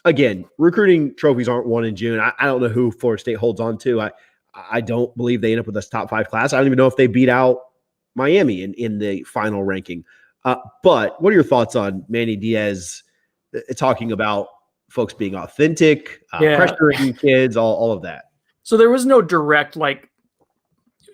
Speaker 1: Again, recruiting trophies aren't won in June. I don't know who Florida State holds on to. I don't believe they end up with a top 5 class. I don't even know if they beat out Miami in the final ranking. But what are your thoughts on Manny Diaz talking about folks being authentic, pressuring kids, all of that?
Speaker 2: So there was no direct,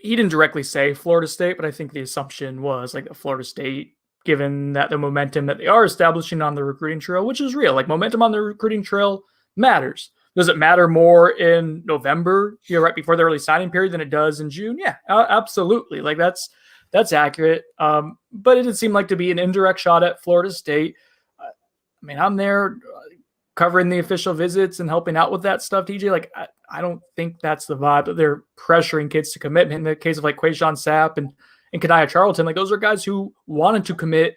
Speaker 2: he didn't directly say Florida State, but I think the assumption was Florida State, given that the momentum that they are establishing on the recruiting trail, which is real, momentum on the recruiting trail matters. Does it matter more in November, right before the early signing period, than it does in June? Yeah, absolutely. That's accurate. But it did seem like to be an indirect shot at Florida State. I'm there covering the official visits and helping out with that stuff, TJ. I don't think that's the vibe that they're pressuring kids to commit. In the case of Quayshawn Sapp and Kaniah Charlton, those are guys who wanted to commit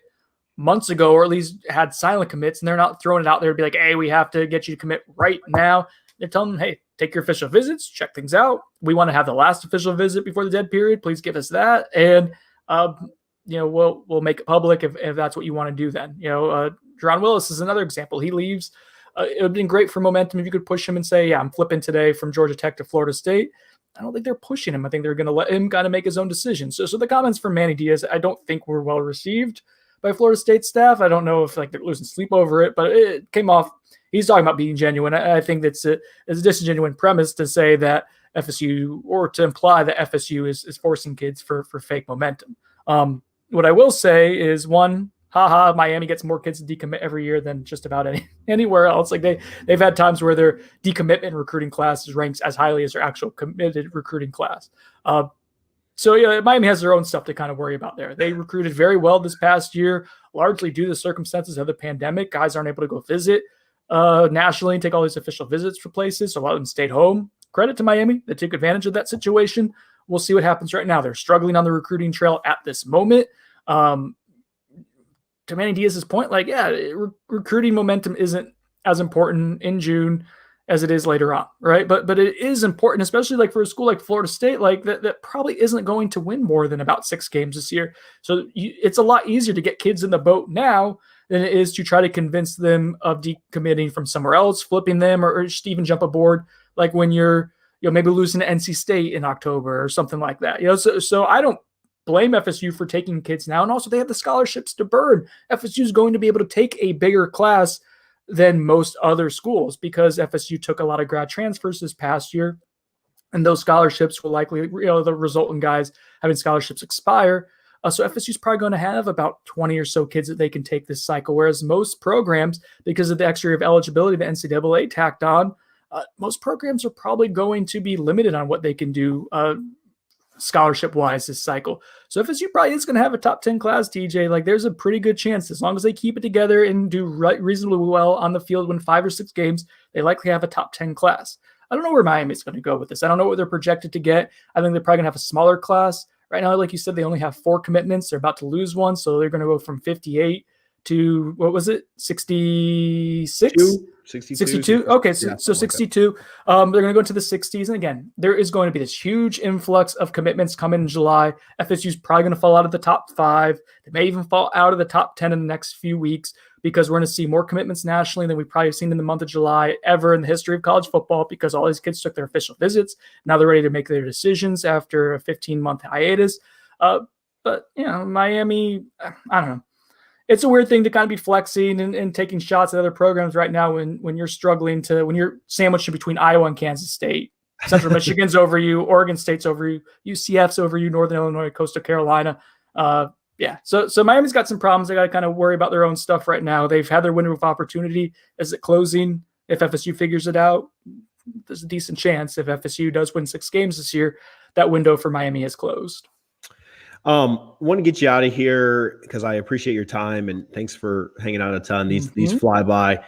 Speaker 2: months ago, or at least had silent commits, and they're not throwing it out there to be like, hey, we have to get you to commit right now. They're telling them, hey, take your official visits, check things out. We want to have the last official visit before the dead period. Please give us that. And, we'll make it public if that's what you want to do then. Jerron Willis is another example. He leaves. It would have been great for momentum if you could push him and say, yeah, I'm flipping today from Georgia Tech to Florida State. I don't think they're pushing him. I think they're going to let him kind of make his own decision. So the comments from Manny Diaz, I don't think were well received by Florida State staff. I don't know if they're losing sleep over it, but it came off. He's talking about being genuine. I think that's a disingenuous premise to say that FSU, or to imply that FSU is forcing kids for fake momentum. What I will say is, one, haha, Miami gets more kids to decommit every year than just about anywhere else. Like they've had times where their decommitment recruiting class is ranked as highly as their actual committed recruiting class. So yeah, Miami has their own stuff to kind of worry about there. They recruited very well this past year, largely due to the circumstances of the pandemic. Guys aren't able to go visit nationally and take all these official visits for places, so a lot of them stayed home. Credit to Miami. They took advantage of that situation. We'll see what happens right now. They're struggling on the recruiting trail at this moment. To Manny Diaz's point, like, yeah, recruiting momentum isn't as important in June as it is later on, right? But it is important, especially like for a school like Florida State, like that probably isn't going to win more than about 6 games this year. So it's a lot easier to get kids in the boat now than it is to try to convince them of decommitting from somewhere else, flipping them, or just even jump aboard, like when you're maybe losing to NC State in October or something like that. So I don't blame FSU for taking kids now, and also they have the scholarships to burn. FSU is going to be able to take a bigger class than most other schools because FSU took a lot of grad transfers this past year, and those scholarships will likely, the result in guys having scholarships expire. So FSU is probably going to have about 20 or so kids that they can take this cycle, whereas most programs, because of the extra year of eligibility the NCAA tacked on, most programs are probably going to be limited on what they can do scholarship-wise this cycle. So FSU probably is going to have a top 10 class, TJ. Like, there's a pretty good chance, as long as they keep it together and do reasonably well on the field, win 5 or 6 games, they likely have a top 10 class. I don't know where Miami's going to go with this. I don't know what they're projected to get. I think they're probably going to have a smaller class. Right now, like you said, they only have 4 commitments. They're about to lose one, so they're going to go from 58 to, what was it, 66? 62. Okay, so 62. They're going to go into the 60s. And again, there is going to be this huge influx of commitments coming in July. FSU's probably going to fall out of the top 5. They may even fall out of the top 10 in the next few weeks because we're going to see more commitments nationally than we've probably seen in the month of July ever in the history of college football because all these kids took their official visits. Now they're ready to make their decisions after a 15-month hiatus. But, Miami, I don't know. It's a weird thing to kind of be flexing and taking shots at other programs right now when you're struggling when you're sandwiched in between Iowa and Kansas State. Central Michigan's over you, Oregon State's over you, UCF's over you, Northern Illinois, Coastal Carolina. So Miami's got some problems. They got to kind of worry about their own stuff right now. They've had their window of opportunity. Is it closing? If FSU figures it out, there's a decent chance if FSU does win 6 games this year, that window for Miami is closed.
Speaker 1: Want to get you out of here because I appreciate your time and thanks for hanging out a ton. These fly by.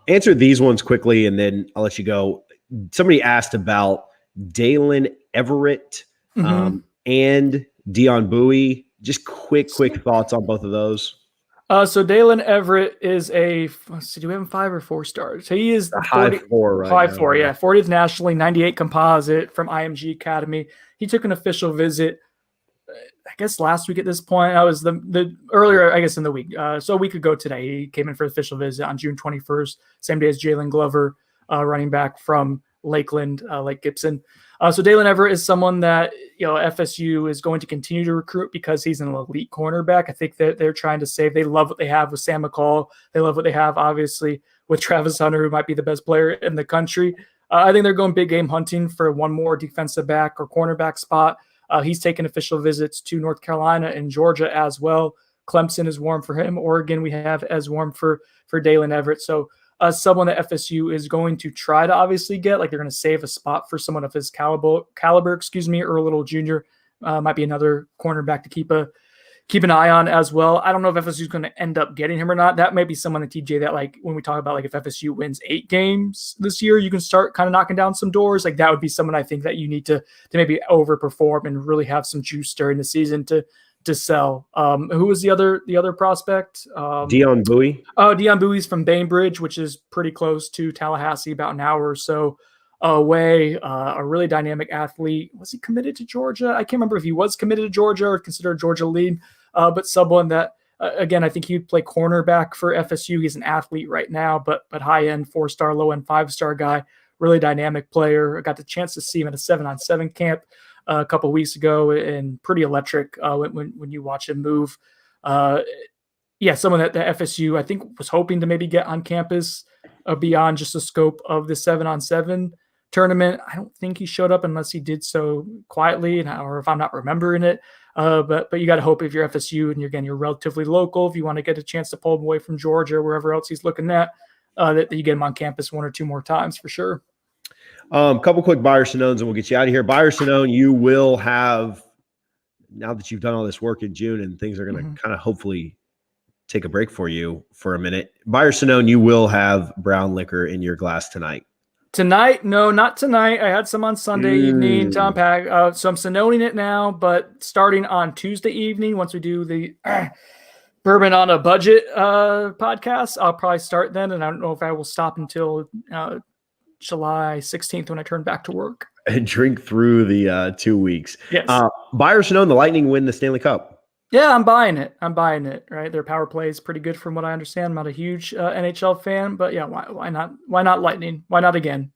Speaker 1: Answer these ones quickly and then I'll let you go. Somebody asked about Dalen Everett and Dion Bowie. Just quick thoughts on both of those.
Speaker 2: So Dalen Everett is do we have him 5 or 4 stars? So he is
Speaker 1: the high 4, right?
Speaker 2: 5'4", yeah. 40th nationally, 98 composite from IMG Academy. He took an official visit, I guess last week at this point. I was the earlier, I guess, in the week. So a week ago today, he came in for an official visit on June 21st, same day as Jalen Glover, running back from Lakeland, Lake Gibson. So Dalen Everett is someone that FSU is going to continue to recruit because he's an elite cornerback. I think that they're trying to save. They love what they have with Sam McCall. They love what they have, obviously, with Travis Hunter, who might be the best player in the country. I think they're going big game hunting for one more defensive back or cornerback spot. He's taken official visits to North Carolina and Georgia as well. Clemson is warm for him. Oregon we have as warm for Dalen Everett. So someone that FSU is going to try to obviously get, like they're going to save a spot for someone of his caliber, or a little junior. Might be another cornerback to keep an eye on as well. I don't know if FSU is going to end up getting him or not. That might be someone at TJ that, like, when we talk about like if FSU wins 8 games this year, you can start kind of knocking down some doors. Like that would be someone I think that you need to maybe overperform and really have some juice during the season to sell. Who was the other prospect?
Speaker 1: Dion Bowie.
Speaker 2: Oh, Dion Bowie's from Bainbridge, which is pretty close to Tallahassee, about an hour or so away. A really dynamic athlete. Was he committed to Georgia? I can't remember if he was committed to Georgia or considered Georgia lead, but someone that, again, I think he'd play cornerback for FSU. He's an athlete right now, but high-end 4-star, low-end 5-star guy. Really dynamic player. I got the chance to see him at a 7-on-7 camp a couple weeks ago, and pretty electric when you watch him move. Someone that the FSU I think was hoping to maybe get on campus beyond just the scope of the 7-on-7 tournament. I don't think he showed up unless he did so quietly, or if I'm not remembering it. But you got to hope if you're FSU and you're relatively local, if you want to get a chance to pull him away from Georgia or wherever else he's looking at, that you get him on campus 1 or 2 more times for sure.
Speaker 1: Couple quick Buyer Sonnones and we'll get you out of here. Buyer Sonnone, you will have, now that you've done all this work in June and things are going to kind of hopefully take a break for you for a minute. Buyer Sonnone, you will have brown liquor in your glass tonight.
Speaker 2: Tonight? No, not tonight. I had some on Sunday evening to unpack. So I'm Sonnoning it now, but starting on Tuesday evening, once we do the Bourbon on a Budget podcast, I'll probably start then. And I don't know if I will stop until July 16th when I turn back to work.
Speaker 1: And drink through the 2 weeks.
Speaker 2: Yes.
Speaker 1: Buyer Sonnone, the Lightning win the Stanley Cup.
Speaker 2: Yeah, I'm buying it. Right, their power play is pretty good from what I understand. I'm not a huge NHL fan, but yeah, why not? Why not Lightning? Why not again?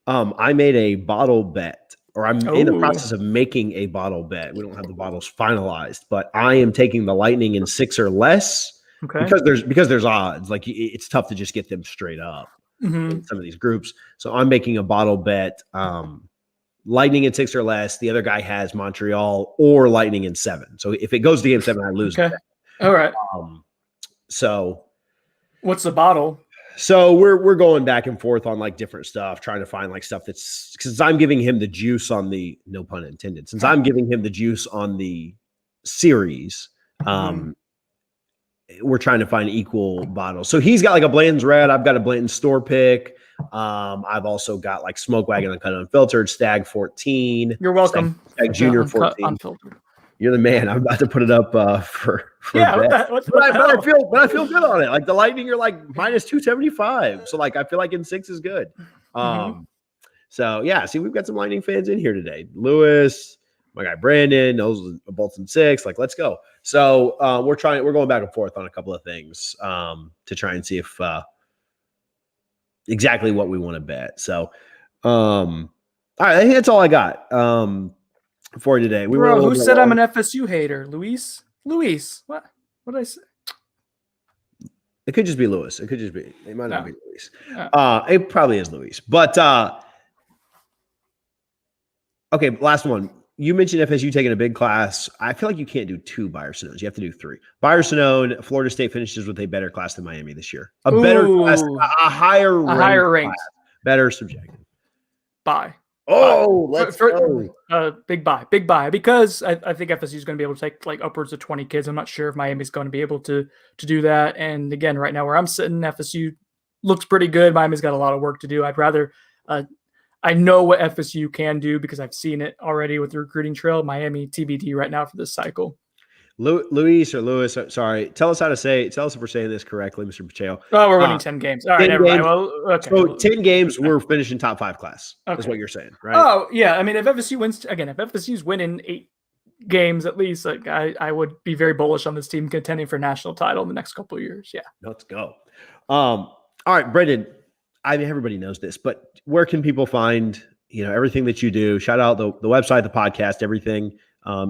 Speaker 1: I made a bottle bet, or I'm in the process of making a bottle bet. We don't have the bottles finalized, but I am taking the Lightning in 6 or less because there's odds. Like it's tough to just get them straight up in some of these groups. So I'm making a bottle bet. Lightning in 6 or less. The other guy has Montreal or Lightning in 7. So if it goes to game 7, I lose.
Speaker 2: Okay. All right.
Speaker 1: So
Speaker 2: what's the bottle?
Speaker 1: So we're going back and forth on like different stuff, trying to find like stuff that's, because I'm giving him the juice on the, no pun intended, since I'm giving him the juice on the series, we're trying to find equal bottles. So he's got like a Blanton's Red. I've got a Blanton's Store Pick. I've also got like Smoke Wagon Uncut Unfiltered, Stag 14.
Speaker 2: You're welcome.
Speaker 1: Stag Junior 14.
Speaker 2: Unfiltered.
Speaker 1: You're the man. I'm about to put it up for
Speaker 2: yeah.
Speaker 1: But I feel good on it. Like the Lightning are like minus 275. So like I feel like in 6 is good. So yeah, see, we've got some Lightning fans in here today. Lewis, my guy Brandon, those Bolton 6. Like, let's go. So we're going back and forth on a couple of things to try and see if exactly what we want to bet. So all right, I think that's all I got for today.
Speaker 2: Bro, who said I'm an FSU hater? Luis? What did I say?
Speaker 1: It could just be Lewis. It might not be Luis. It probably is Luis. But okay, last one. You mentioned FSU taking a big class. I feel like you can't do 2 Buyer Sonnones. You have to do 3. Buyer Sonnone, Florida State finishes with a better class than Miami this year. Better class, a higher rank, better subjective.
Speaker 2: Buy.
Speaker 1: Oh, let's go.
Speaker 2: Big buy. Because I think FSU is going to be able to take like upwards of 20 kids. I'm not sure if Miami's going to be able to do that. And again, right now where I'm sitting, FSU looks pretty good. Miami's got a lot of work to do. I'd rather I know what FSU can do because I've seen it already with the recruiting trail. Miami TBD right now for this cycle.
Speaker 1: Lewis, sorry. Tell us if we're saying this correctly, Mr. Pacheco.
Speaker 2: Oh, we're winning 10 games. All right, never mind. Well, okay.
Speaker 1: So 10 games, we're finishing top 5 class. Okay. Is what you're saying, right?
Speaker 2: Oh, yeah. I mean, if FSU's winning 8 games at least, like I would be very bullish on this team contending for a national title in the next couple of years. Yeah.
Speaker 1: Let's go. All right, Brendan. I mean, everybody knows this, but where can people find, everything that you do? Shout out the website, the podcast, everything.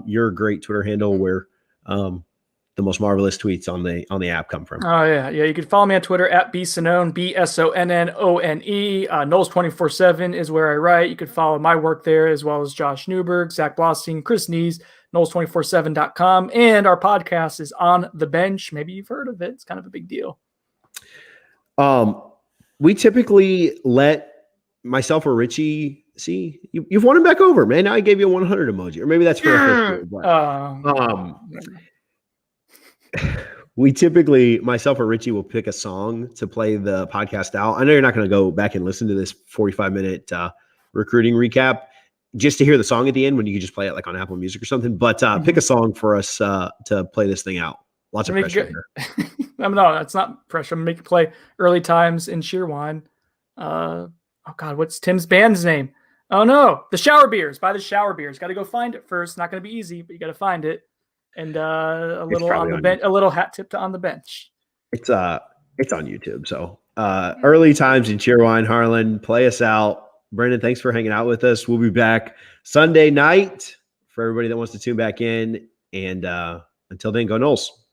Speaker 1: Your great Twitter handle where the most marvelous tweets on the app come from.
Speaker 2: Oh yeah. You can follow me on Twitter at @bsonnone, BSONNONE. Knowles 24/7 is where I write. You can follow my work there as well as Josh Newberg, Zach Blostein, Chris Nees, Knowles247.com, and our podcast is On the Bench. Maybe you've heard of it. It's kind of a big deal.
Speaker 1: We typically let myself or Richie see you've won him back over, man. Now I gave you a 100 emoji, or maybe that's for we typically, myself or Richie will pick a song to play the podcast out. I know you're not going to go back and listen to this 45-minute recruiting recap just to hear the song at the end when you can just play it like on Apple Music or something. But pick a song for us to play this thing out. Lots of pressure here.
Speaker 2: No, that's not pressure. I'm going to make you play Early Times in Shearwine. Oh, God, what's Tim's band's name? Oh, no. The Shower Beers. Buy the Shower Beers. Got to go find it first. Not going to be easy, but you got to find it. And a little on the bench, a little hat tip to On the Bench.
Speaker 1: It's on YouTube. So Early Times in Shearwine, Harlan, play us out. Brendan, thanks for hanging out with us. We'll be back Sunday night for everybody that wants to tune back in. And until then, go Knowles.